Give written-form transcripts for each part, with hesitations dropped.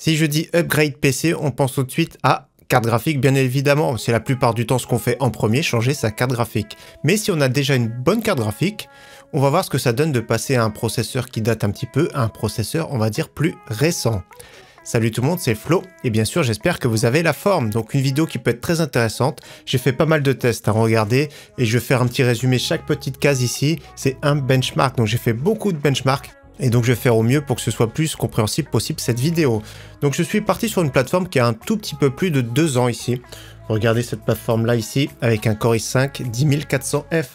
Si je dis upgrade PC, on pense tout de suite à carte graphique, bien évidemment. C'est la plupart du temps ce qu'on fait en premier, changer sa carte graphique. Mais si on a déjà une bonne carte graphique, on va voir ce que ça donne de passer à un processeur qui date un petit peu à un processeur, on va dire, plus récent. Salut tout le monde, c'est Flo, et bien sûr j'espère que vous avez la forme. Donc une vidéo qui peut être très intéressante. J'ai fait pas mal de tests à regarder, et je vais faire un petit résumé. Chaque petite case ici, c'est un benchmark. Donc j'ai fait beaucoup de benchmarks. Et donc je vais faire au mieux pour que ce soit plus compréhensible possible cette vidéo. Donc je suis parti sur une plateforme qui a un tout petit peu plus de 2 ans ici. Regardez cette plateforme là ici avec un Core i5 10400F.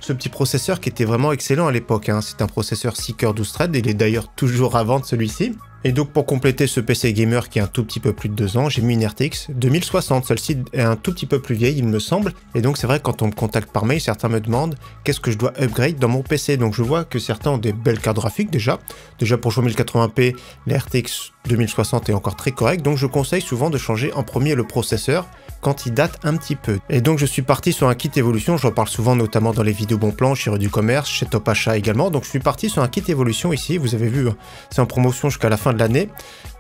Ce petit processeur qui était vraiment excellent à l'époque. C'est un processeur 6 cœurs 12 threads, il est d'ailleurs toujours à vendre celui-ci. Et donc pour compléter ce PC gamer qui a un tout petit peu plus de 2 ans, j'ai mis une RTX 2060. Celle-ci est un tout petit peu plus vieille il me semble. Et donc c'est vrai quand on me contacte par mail, certains me demandent qu'est-ce que je dois upgrade dans mon PC. Donc je vois que certains ont des belles cartes graphiques déjà. Déjà pour jouer 1080p, la RTX 2060 est encore très correcte. Donc je conseille souvent de changer en premier le processeur quand il date un petit peu. Et donc je suis parti sur un kit évolution, j'en parle souvent notamment dans les vidéos bon plan, chez Rue du Commerce, chez Top Achat également. Donc je suis parti sur un kit évolution ici, vous avez vu, c'est en promotion jusqu'à la fin de l'année.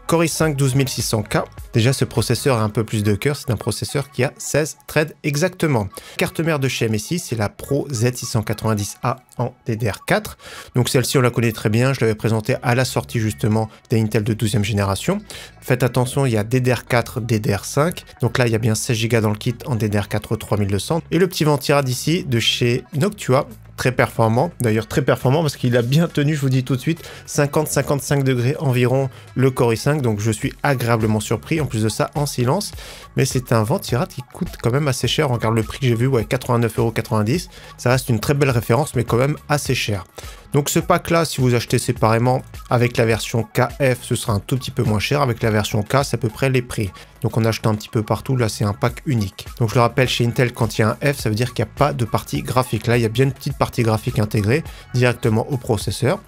Core i5 12600K. Déjà ce processeur a un peu plus de cœur, c'est un processeur qui a 16 threads exactement. Carte mère de chez MSI, c'est la Pro Z690A en DDR4. Donc celle-ci on la connaît très bien, je l'avais présentée à la sortie justement des Intel de 12e génération. Faites attention, il y a DDR4, DDR5. Donc là il y a bien 16 Go dans le kit en DDR4 3200. Et le petit ventirad ici de chez Noctua. Très performant, d'ailleurs très performant parce qu'il a bien tenu, je vous dis tout de suite, 50-55 degrés environ le Core i5, donc je suis agréablement surpris, en plus de ça en silence, mais c'est un ventirad qui coûte quand même assez cher, on regarde le prix que j'ai vu, ouais, 89,90 €, ça reste une très belle référence, mais quand même assez cher. Donc ce pack là, si vous achetez séparément avec la version KF, ce sera un tout petit peu moins cher. Avec la version K, c'est à peu près les prix. Donc on achète un petit peu partout, là c'est un pack unique. Donc je le rappelle, chez Intel, quand il y a un F, ça veut dire qu'il n'y a pas de partie graphique. Là, il y a bien une petite partie graphique intégrée directement au processeur.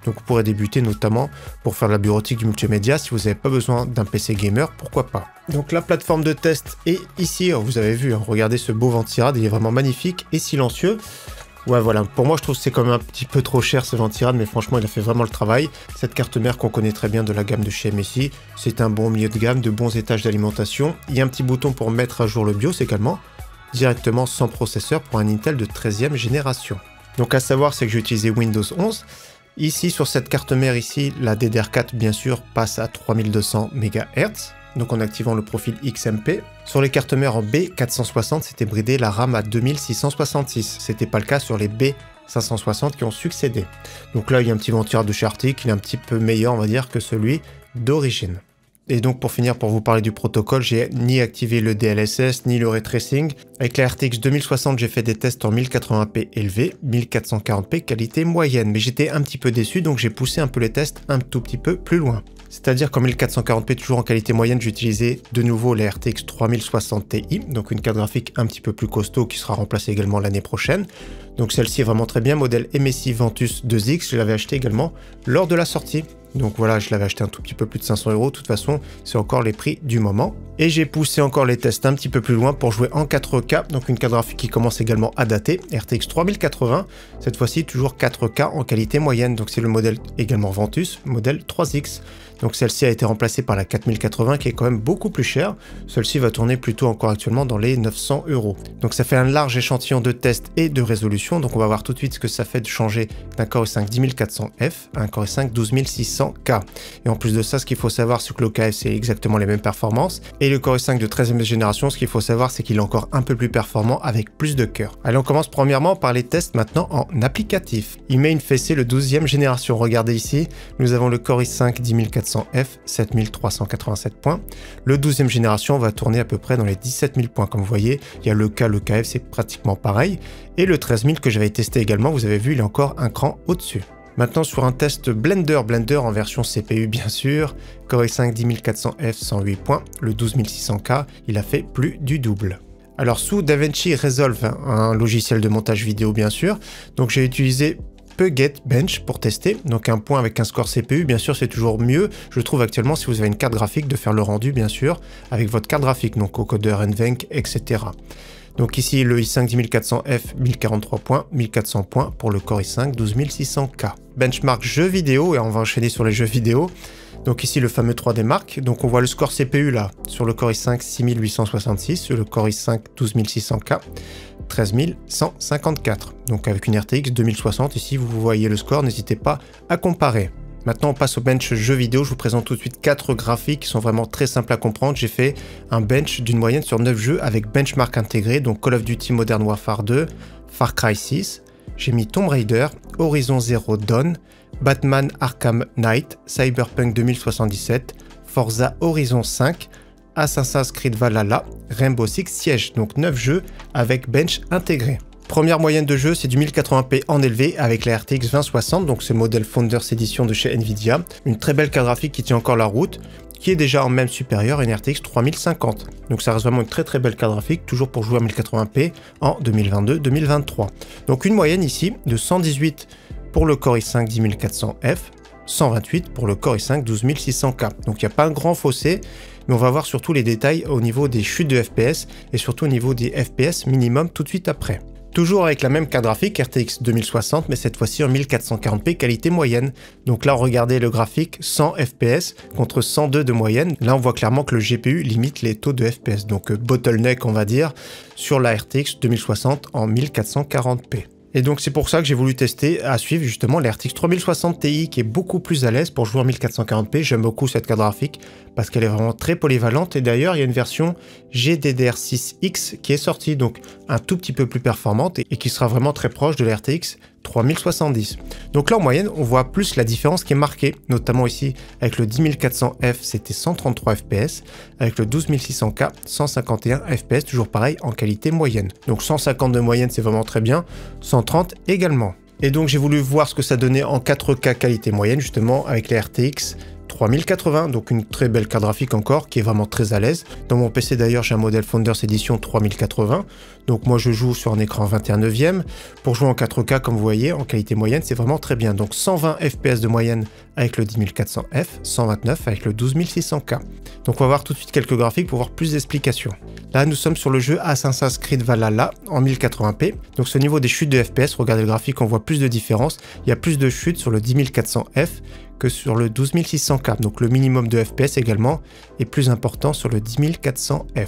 Donc vous pourrez débuter notamment pour faire de la bureautique du multimédia. Si vous n'avez pas besoin d'un PC gamer, pourquoi pas. Donc la plateforme de test est ici, vous avez vu, regardez ce beau ventirad, il est vraiment magnifique et silencieux. Ouais voilà, pour moi je trouve que c'est quand même un petit peu trop cher ce ventirad, mais franchement il a fait vraiment le travail. Cette carte mère qu'on connaît très bien de la gamme de chez MSI, c'est un bon milieu de gamme, de bons étages d'alimentation. Il y a un petit bouton pour mettre à jour le BIOS également, directement sans processeur pour un Intel de 13e génération. Donc à savoir c'est que j'ai utilisé Windows 11. Ici sur cette carte mère ici, la DDR4 bien sûr passe à 3200 MHz. Donc en activant le profil XMP. Sur les cartes mères en B460, c'était bridé la RAM à 2666. C'était pas le cas sur les B560 qui ont succédé. Donc là, il y a un petit ventirad de chez Arctic, il est un petit peu meilleur, on va dire, que celui d'origine. Et donc pour finir, pour vous parler du protocole, j'ai ni activé le DLSS, ni le ray tracing. Avec la RTX 2060, j'ai fait des tests en 1080p élevé, 1440p qualité moyenne. Mais j'étais un petit peu déçu, donc j'ai poussé un peu les tests un tout petit peu plus loin. C'est-à-dire qu'en 1440p, toujours en qualité moyenne, j'ai utilisé de nouveau la RTX 3060 Ti, donc une carte graphique un petit peu plus costaud qui sera remplacée également l'année prochaine. Donc celle-ci est vraiment très bien, modèle MSI Ventus 2X, je l'avais acheté également lors de la sortie. Donc voilà, je l'avais acheté un tout petit peu plus de 500 €, de toute façon, c'est encore les prix du moment. Et j'ai poussé encore les tests un petit peu plus loin pour jouer en 4K, donc une carte graphique qui commence également à dater, RTX 3080, cette fois-ci toujours 4K en qualité moyenne, donc c'est le modèle également Ventus, modèle 3X. Donc celle-ci a été remplacée par la 4080 qui est quand même beaucoup plus chère. Celle-ci va tourner plutôt encore actuellement dans les 900 €. Donc ça fait un large échantillon de tests et de résolution. Donc on va voir tout de suite ce que ça fait de changer d'un Core i5 10400F à un Core i5 12600K. Et en plus de ça, ce qu'il faut savoir, c'est que le KF c'est exactement les mêmes performances. Et le Core i5 de 13e génération, ce qu'il faut savoir, c'est qu'il est encore un peu plus performant avec plus de cœur. Allez, on commence premièrement par les tests maintenant en applicatif. Il met une fessée le 12e génération. Regardez ici, nous avons le Core i5 10400F, 7387 points. Le 12e génération va tourner à peu près dans les 17 000 points. Comme vous voyez, il y a le K, le KF, c'est pratiquement pareil. Et le 13000 que j'avais testé également, vous avez vu, il est encore un cran au-dessus. Maintenant sur un test Blender en version CPU bien sûr, Core i5 10400F 108 points, le 12600K, il a fait plus du double. Alors sous DaVinci Resolve, un logiciel de montage vidéo bien sûr, donc j'ai utilisé Puget Bench pour tester, donc un point avec un score CPU, bien sûr c'est toujours mieux, je trouve actuellement si vous avez une carte graphique de faire le rendu bien sûr avec votre carte graphique, donc au codeur NVENC, etc. Donc ici le i5 10400F 1043 points, 1400 points pour le Core i5 12600K. Benchmark jeux vidéo, et on va enchaîner sur les jeux vidéo. Donc ici le fameux 3D Mark, donc on voit le score CPU là, sur le Core i5 6866, sur le Core i5 12600K, 13154. Donc avec une RTX 2060, ici vous voyez le score, n'hésitez pas à comparer. Maintenant on passe au bench jeux vidéo, je vous présente tout de suite 4 graphiques qui sont vraiment très simples à comprendre. J'ai fait un bench d'une moyenne sur 9 jeux avec benchmark intégré, donc Call of Duty Modern Warfare 2, Far Cry 6, j'ai mis Tomb Raider, Horizon Zero Dawn, Batman Arkham Knight, Cyberpunk 2077, Forza Horizon 5, Assassin's Creed Valhalla, Rainbow Six Siege, donc 9 jeux avec bench intégré. Première moyenne de jeu, c'est du 1080p en élevé avec la RTX 2060, donc c'est le modèle Founders Edition de chez Nvidia. Une très belle carte graphique qui tient encore la route, qui est déjà en même supérieur à une RTX 3050. Donc ça reste vraiment une très belle carte graphique, toujours pour jouer à 1080p en 2022-2023. Donc une moyenne ici de 118 pour le Core i5 10400F, 128 pour le Core i5 12600K. Donc il n'y a pas un grand fossé, mais on va voir surtout les détails au niveau des chutes de FPS et surtout au niveau des FPS minimum tout de suite après. Toujours avec la même carte graphique RTX 2060, mais cette fois-ci en 1440p qualité moyenne. Donc là, regardez le graphique 100 FPS contre 102 de moyenne. Là, on voit clairement que le GPU limite les taux de FPS. Donc bottleneck, on va dire, sur la RTX 2060 en 1440p. Et donc c'est pour ça que j'ai voulu tester à suivre justement la RTX 3060 Ti qui est beaucoup plus à l'aise pour jouer en 1440p. J'aime beaucoup cette carte graphique parce qu'elle est vraiment très polyvalente et d'ailleurs il y a une version GDDR6X qui est sortie, donc un tout petit peu plus performante et qui sera vraiment très proche de la RTX 3070. Donc là en moyenne on voit plus la différence qui est marquée, notamment ici avec le 10400F c'était 133 fps, avec le 12600K 151 fps, toujours pareil en qualité moyenne. Donc 150 de moyenne c'est vraiment très bien, 130 également. Et donc j'ai voulu voir ce que ça donnait en 4K qualité moyenne justement avec les RTX 3080, donc une très belle carte graphique encore qui est vraiment très à l'aise. Dans mon PC d'ailleurs j'ai un modèle Founders Edition 3080, donc moi je joue sur un écran 21/9. Pour jouer en 4K comme vous voyez en qualité moyenne c'est vraiment très bien, donc 120 fps de moyenne avec le 10400F, 129 avec le 12600K. Donc on va voir tout de suite quelques graphiques pour voir plus d'explications. Là nous sommes sur le jeu Assassin's Creed Valhalla en 1080p, donc ce niveau des chutes de FPS, regardez le graphique, on voit plus de différence, il y a plus de chutes sur le 10400F que sur le 12600K, donc le minimum de FPS également est plus important sur le 10400F.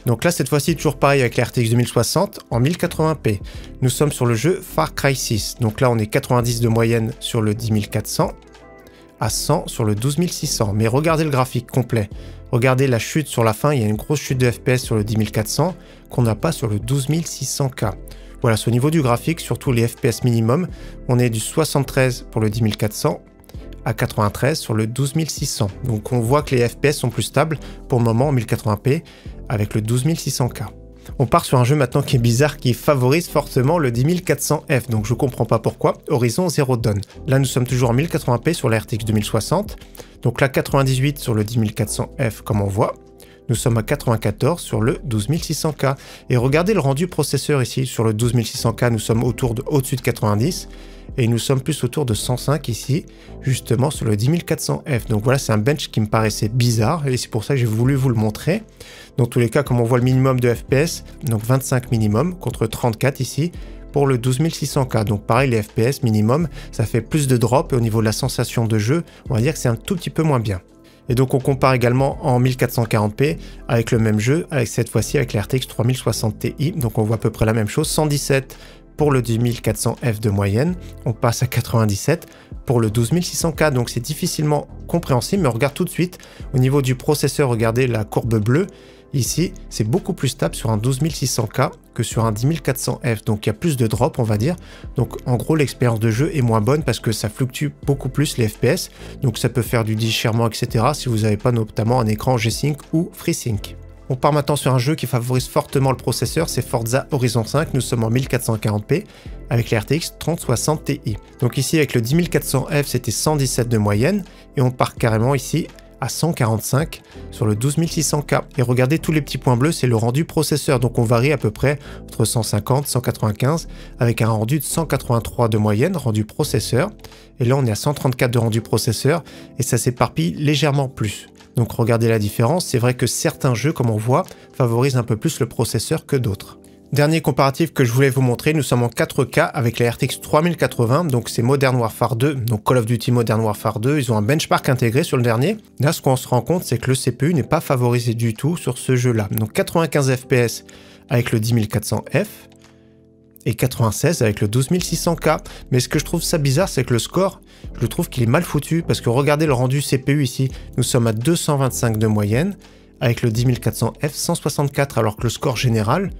Donc là cette fois-ci toujours pareil avec la RTX 2060 en 1080p. Nous sommes sur le jeu Far Cry 6, donc là on est 90 de moyenne sur le 10400 à 100 sur le 12600, mais regardez le graphique complet. Regardez la chute sur la fin, il y a une grosse chute de FPS sur le 10400 qu'on n'a pas sur le 12600K. Voilà, au niveau du graphique, surtout les FPS minimum, on est du 73 pour le 10400 à 93 sur le 12600. Donc on voit que les FPS sont plus stables pour le moment en 1080p avec le 12600K. On part sur un jeu maintenant qui est bizarre, qui favorise fortement le 10400F, donc je comprends pas pourquoi, Horizon Zero Dawn. Là nous sommes toujours en 1080p sur la RTX 2060, donc là 98 sur le 10400F comme on voit. Nous sommes à 94 sur le 12600K. Et regardez le rendu processeur ici, sur le 12600K nous sommes au-dessus de 90 et nous sommes plus autour de 105 ici, justement sur le 10400F. Donc voilà, c'est un bench qui me paraissait bizarre et c'est pour ça que j'ai voulu vous le montrer. Dans tous les cas, comme on voit le minimum de FPS, donc 25 minimum contre 34 ici pour le 12600K. Donc pareil, les FPS minimum, ça fait plus de drop et au niveau de la sensation de jeu, on va dire que c'est un tout petit peu moins bien. Et donc on compare également en 1440p avec le même jeu, avec cette fois-ci avec la RTX 3060 Ti, donc on voit à peu près la même chose, 117 pour le 10400F de moyenne, on passe à 97 pour le 12600K, donc c'est difficilement compréhensible, mais on regarde tout de suite au niveau du processeur, regardez la courbe bleue, ici c'est beaucoup plus stable sur un 12600K que sur un 10400F, donc il y a plus de drop on va dire, donc en gros l'expérience de jeu est moins bonne parce que ça fluctue beaucoup plus les FPS, donc ça peut faire du déchirement etc. si vous n'avez pas notamment un écran G-Sync ou FreeSync. On part maintenant sur un jeu qui favorise fortement le processeur, c'est Forza Horizon 5, nous sommes en 1440p avec la RTX 3060 Ti. Donc ici avec le 10400F c'était 117 de moyenne et on part carrément ici à 145 sur le 12600K. Et regardez tous les petits points bleus, c'est le rendu processeur, donc on varie à peu près entre 150 et 195 avec un rendu de 183 de moyenne, rendu processeur. Et là on est à 134 de rendu processeur et ça s'éparpille légèrement plus. Donc regardez la différence, c'est vrai que certains jeux comme on voit favorisent un peu plus le processeur que d'autres. Dernier comparatif que je voulais vous montrer, nous sommes en 4K avec la RTX 3080, donc c'est Modern Warfare 2, donc Call of Duty Modern Warfare 2, ils ont un benchmark intégré sur le dernier. Là, ce qu'on se rend compte, c'est que le CPU n'est pas favorisé du tout sur ce jeu-là. Donc 95 FPS avec le 10400F et 96 avec le 12600K. Mais ce que je trouve ça bizarre, c'est que le score, je trouve qu'il est mal foutu, parce que regardez le rendu CPU ici, nous sommes à 225 de moyenne, avec le 10400F 164, alors que le score général,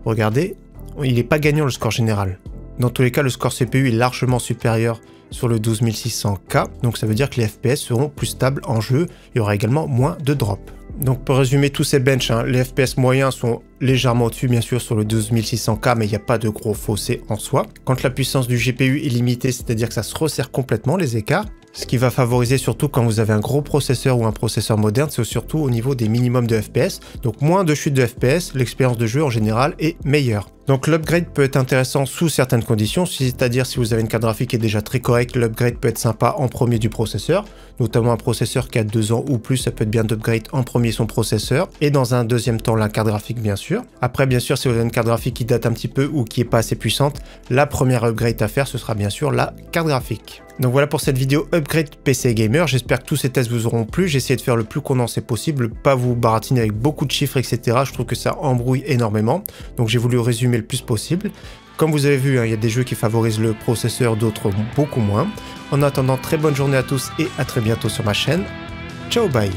regardez, il n'est pas gagnant le score général. Dans tous les cas, le score CPU est largement supérieur sur le 12600K, donc ça veut dire que les FPS seront plus stables en jeu, il y aura également moins de drop. Donc pour résumer tous ces benches, les FPS moyens sont légèrement au-dessus bien sûr sur le 12600K, mais il n'y a pas de gros fossé en soi. Quand la puissance du GPU est limitée, c'est-à-dire que ça se resserre complètement les écarts, ce qui va favoriser surtout quand vous avez un gros processeur ou un processeur moderne, c'est surtout au niveau des minimums de FPS. Donc moins de chute de FPS, l'expérience de jeu en général est meilleure. Donc l'upgrade peut être intéressant sous certaines conditions, c'est-à-dire si vous avez une carte graphique qui est déjà très correcte, l'upgrade peut être sympa en premier du processeur, notamment un processeur qui a 2 ans ou plus, ça peut être bien d'upgrade en premier son processeur, et dans un deuxième temps la carte graphique bien sûr. Après bien sûr si vous avez une carte graphique qui date un petit peu ou qui n'est pas assez puissante, la première upgrade à faire ce sera bien sûr la carte graphique. Donc voilà pour cette vidéo Upgrade PC Gamer, j'espère que tous ces tests vous auront plu, j'ai essayé de faire le plus condensé possible, pas vous baratiner avec beaucoup de chiffres etc, je trouve que ça embrouille énormément, donc j'ai voulu résumer le plus possible. Comme vous avez vu, il y a des jeux qui favorisent le processeur, d'autres beaucoup moins. En attendant, très bonne journée à tous et à très bientôt sur ma chaîne. Ciao, bye!